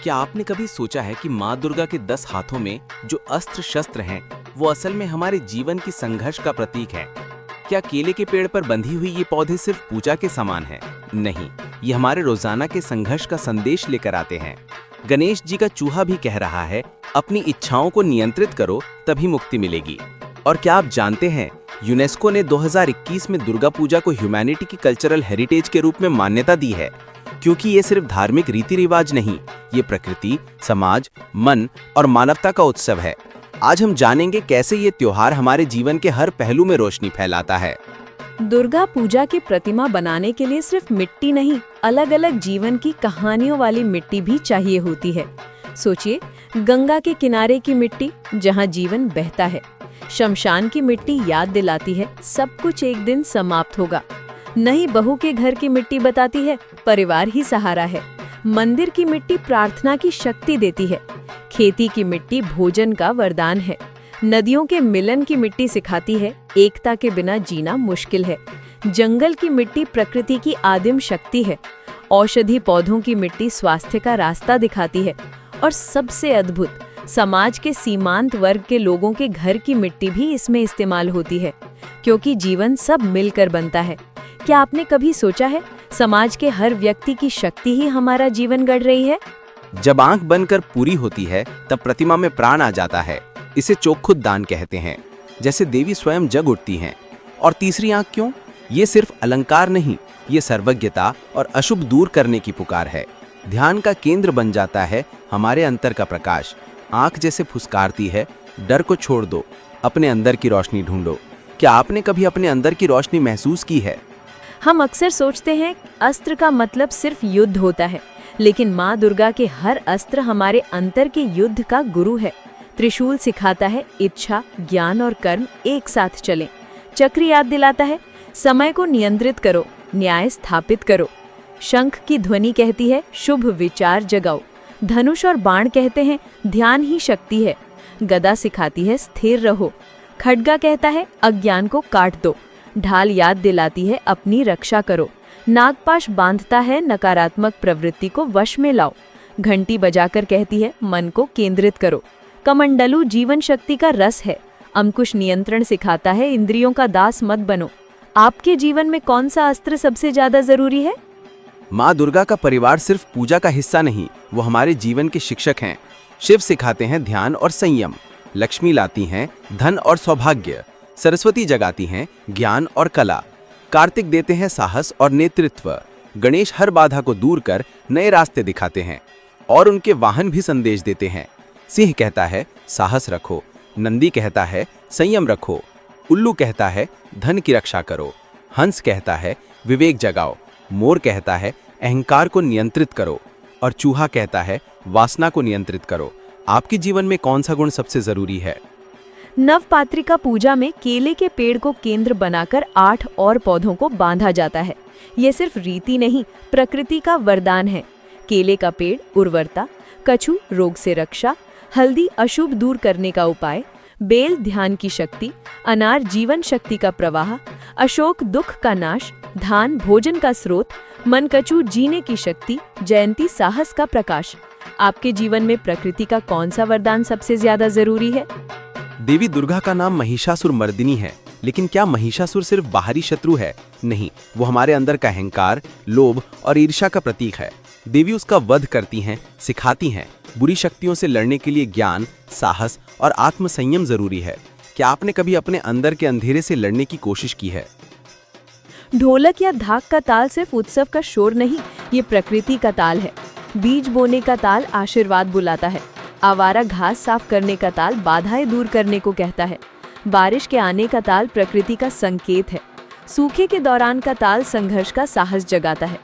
क्या आपने कभी सोचा है कि माँ दुर्गा के 10 हाथों में जो अस्त्र शस्त्र हैं, वो असल में हमारे जीवन की संघर्ष का प्रतीक है? क्या केले के पेड़ पर बंधी हुई ये पौधे सिर्फ पूजा के समान हैं? नहीं, ये हमारे रोजाना के संघर्ष का संदेश लेकर आते हैं। गणेश जी का चूहा भी कह रहा है, अपनी इच्छाओं को नियंत्रित करो, तभी मुक्ति मिलेगी। और क्या आप जानते हैं, यूनेस्को ने 2021 में दुर्गा पूजा को ह्यूमैनिटी की कल्चरल हेरिटेज के रूप में मान्यता दी है, क्योंकि ये सिर्फ धार्मिक रीति रिवाज नहीं, ये प्रकृति, समाज, मन और मानवता का उत्सव है। आज हम जानेंगे कैसे ये त्योहार हमारे जीवन के हर पहलू में रोशनी फैलाता है। दुर्गा पूजा की प्रतिमा बनाने के लिए सिर्फ मिट्टी नहीं, अलग अलग जीवन की कहानियों वाली मिट्टी भी चाहिए होती है। सोचिए, गंगा के किनारे की मिट्टी जहाँ जीवन बहता है। शमशान की मिट्टी याद दिलाती है सब कुछ एक दिन समाप्त होगा। नई बहू के घर की मिट्टी बताती है परिवार ही सहारा है। मंदिर की मिट्टी प्रार्थना की शक्ति देती है। खेती की मिट्टी भोजन का वरदान है। नदियों के मिलन की मिट्टी सिखाती है एकता के बिना जीना मुश्किल है। जंगल की मिट्टी प्रकृति की आदिम शक्ति है। औषधि पौधों की मिट्टी स्वास्थ्य का रास्ता दिखाती है। और सबसे अद्भुत, समाज के सीमांत वर्ग के लोगों के घर की मिट्टी भी इसमें इस्तेमाल होती है, क्योंकि जीवन सब मिलकर बनता है। क्या आपने कभी सोचा है, समाज के हर व्यक्ति की शक्ति ही हमारा जीवन गढ़ रही है? जब आंख बनकर पूरी होती है, तब प्रतिमा में प्राण आ जाता है। इसे चोखुद दान कहते हैं, जैसे देवी स्वयं जग उठती हैं। और तीसरी आंख क्यों? ये सिर्फ अलंकार नहीं, ये सर्वज्ञता और अशुभ दूर करने की पुकार है। ध्यान का केंद्र बन जाता है हमारे अंतर का प्रकाश। आंख जैसे फुसकारती है, डर को छोड़ दो, अपने अंदर की रोशनी ढूंढो। क्या आपने कभी अपने अंदर की रोशनी महसूस की है? हम अक्सर सोचते हैं अस्त्र का मतलब सिर्फ युद्ध होता है, लेकिन माँ दुर्गा के हर अस्त्र हमारे अंतर के युद्ध का गुरु है। त्रिशूल सिखाता है इच्छा, ज्ञान और कर्म एक साथ चलें। चक्र याद दिलाता है समय को नियंत्रित करो, न्याय स्थापित करो। शंख की ध्वनि कहती है शुभ विचार जगाओ। धनुष और बाण कहते हैं ध्यान ही शक्ति है। गदा सिखाती है स्थिर रहो। खड्गा कहता है अज्ञान को काट दो। ढाल याद दिलाती है अपनी रक्षा करो। नागपाश बांधता है नकारात्मक प्रवृत्ति को वश में लाओ। घंटी बजाकर कहती है मन को केंद्रित करो। कमंडलू जीवन शक्ति का रस है। अंकुश नियंत्रण सिखाता है इंद्रियों का दास मत बनो। आपके जीवन में कौन सा अस्त्र सबसे ज्यादा जरूरी है? माँ दुर्गा का परिवार सिर्फ पूजा का हिस्सा नहीं, वो हमारे जीवन के शिक्षक हैं। शिव सिखाते हैं ध्यान और संयम। लक्ष्मी लाती हैं धन और सौभाग्य। सरस्वती जगाती हैं ज्ञान और कला। कार्तिक देते हैं साहस और नेतृत्व। गणेश हर बाधा को दूर कर नए रास्ते दिखाते हैं और उनके वाहन भी संदेश देते हैं। सिंह कहता है साहस रखो। नंदी कहता है संयम रखो। उल्लू कहता है धन की रक्षा करो। हंस कहता है विवेक जगाओ। मोर कहता है अहंकार को नियंत्रित करो। और चूहा कहता है वासना को नियंत्रित करो। आपके जीवन में कौन सा गुण सबसे जरूरी है? नवपात्रिका पूजा में केले के पेड़ को केंद्र बनाकर 8 और पौधों को बांधा जाता है। ये सिर्फ रीति नहीं, प्रकृति का वरदान है। केले का पेड़ उर्वरता, कछू रोग से रक्षा, हल्दी अशुभ दूर करने का उपाय, बेल ध्यान की शक्ति, अनार जीवन शक्ति का प्रवाह, अशोक दुख का नाश, धान भोजन का स्रोत, मनकचू जीने की शक्ति, जयंती साहस का प्रकाश। आपके जीवन में प्रकृति का कौन सा वरदान सबसे ज्यादा जरूरी है? देवी दुर्गा का नाम महिषासुर मर्दिनी है, लेकिन क्या महिषासुर सिर्फ बाहरी शत्रु है? नहीं, वो हमारे अंदर का अहंकार, लोभ और ईर्ष्या का प्रतीक है। देवी उसका वध करती हैं, सिखाती हैं बुरी शक्तियों से लड़ने के लिए ज्ञान, साहस और आत्मसंयम जरूरी है। क्या आपने कभी अपने अंदर के अंधेरे से लड़ने की कोशिश की है? ढोलक या धाक का ताल सिर्फ उत्सव का शोर नहीं, ये प्रकृति का ताल है। बीज बोने का ताल आशीर्वाद बुलाता है। आवारा घास साफ करने का ताल बाधाएं दूर करने को कहता है। बारिश के आने का ताल प्रकृति का संकेत है। सूखे के दौरान का ताल संघर्ष का साहस जगाता है।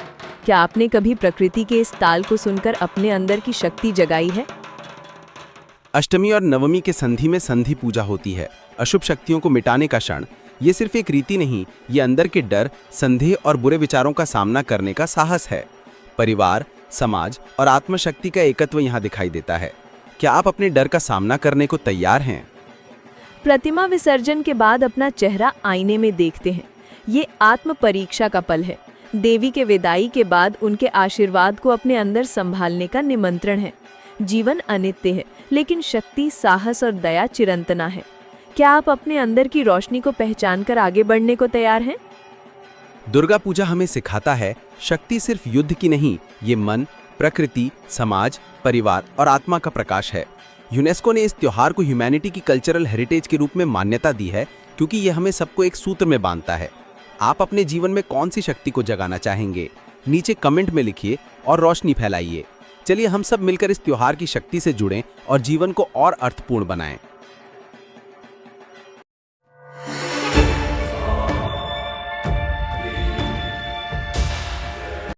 क्या आपने कभी प्रकृति के इस ताल को सुनकर अपने अंदर की शक्ति जगाई है? अष्टमी और नवमी के संधि में संधि पूजा होती है, अशुभ शक्तियों को मिटाने का क्षण। ये सिर्फ एक रीति नहीं, ये अंदर के डर, संदेह और बुरे विचारों का सामना करने का साहस है। परिवार, समाज और आत्मशक्ति का एकत्व यहाँ दिखाई देता है। क्या आप अपने डर का सामना करने को तैयार हैं? प्रतिमा विसर्जन के बाद अपना चेहरा आईने में देखते हैं। ये आत्म परीक्षा का पल है। देवी के विदाई के बाद उनके आशीर्वाद को अपने अंदर संभालने का निमंत्रण है। जीवन अनित्य है, लेकिन शक्ति, साहस और दया चिरंतना है। क्या आप अपने अंदर की रोशनी को पहचानकर आगे बढ़ने को तैयार हैं? दुर्गा पूजा हमें सिखाता है शक्ति सिर्फ युद्ध की नहीं, ये मन, प्रकृति, समाज, परिवार और आत्मा का प्रकाश है। यूनेस्को ने इस त्योहार को ह्यूमैनिटी की कल्चरल हेरिटेज के रूप में मान्यता दी है, क्योंकि ये हमें सबको एक सूत्र में बांधता है। आप अपने जीवन में कौन सी शक्ति को जगाना चाहेंगे? नीचे कमेंट में लिखिए और रोशनी फैलाइए। चलिए हम सब मिलकर इस त्योहार की शक्ति से जुड़ें और जीवन को और अर्थपूर्ण बनाएं।